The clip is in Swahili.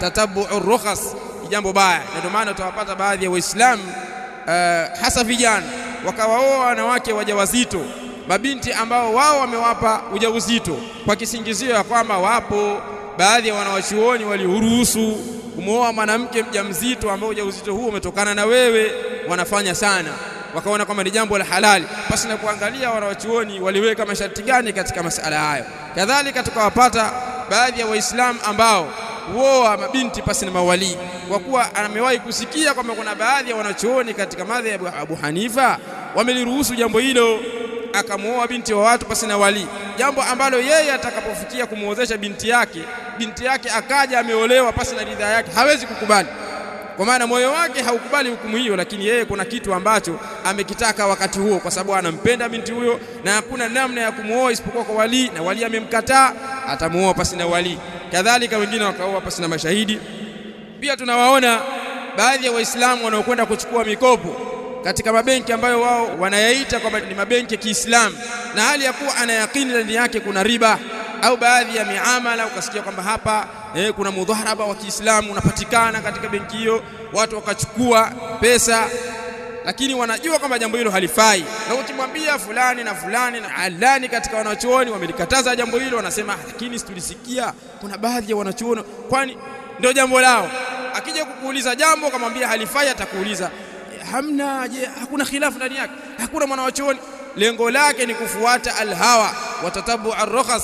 tatabu ar-rukhas jambo baya. Na ndio maana tutawapata baadhi ya Waislamu hasa vijana wakawaoa wanawake wajawazito, mabinti ambao wao wamewapa ujauzito kwa kisingizio ya kwamba wapo baadhi ya wanawachuoni waliruhusu kumwoa mwanamke mjamzito ambao ujauzito huo umetokana na wewe. Wanafanya sana, wakaona kama ni jambo la halali pasi na kuangalia wanawachuoni waliweka masharti gani katika masala hayo. Kadhalika tukawapata baadhi ya Waislamu ambao huoa mabinti pasi na mawali, kwa kuwa amewahi kusikia kwamba kuna baadhi ya wanachuoni katika madhhabu ya Abu Hanifa wameliruhusu jambo hilo, akamuoa binti wa watu pasi na wali, jambo ambalo yeye atakapofikia kumuozesha binti yake akaja ameolewa pasi na ridhaa yake hawezi kukubali, kwa maana moyo wake haukubali hukumu hiyo. Lakini yeye kuna kitu ambacho amekitaka wakati huo, kwa sababu anampenda binti huyo na hakuna namna ya kumuoa isipokuwa kwa wali, na wali amemkataa, atamuoa pasi na wali. Kadhalika wengine wakaoa pasi na mashahidi. Pia tunawaona baadhi ya Waislamu wanaokwenda kuchukua mikopo katika mabenki ambayo wao wanayaita kwamba ni mabenki ya Kiislamu, na hali ya kuwa anayakini ndani yake kuna riba au baadhi ya miamala, ukasikia kwamba hapa kuna mudharaba wa Kiislamu unapatikana katika benki hiyo, watu wakachukua pesa, lakini wanajua kwamba jambo hilo halifai. Na ukimwambia fulani na fulani na alani katika wanachuoni wamelikataza jambo hilo, wanasema lakini tulisikia kuna baadhi ya wanachuoni, kwani ndio jambo lao. Akija kukuuliza jambo kamwambia halifai, atakuuliza hamna, je hakuna khilafu ndani yake, hakuna mwanachuoni. Lengo lake ni kufuata alhawa wa tatabu ar-rukhas,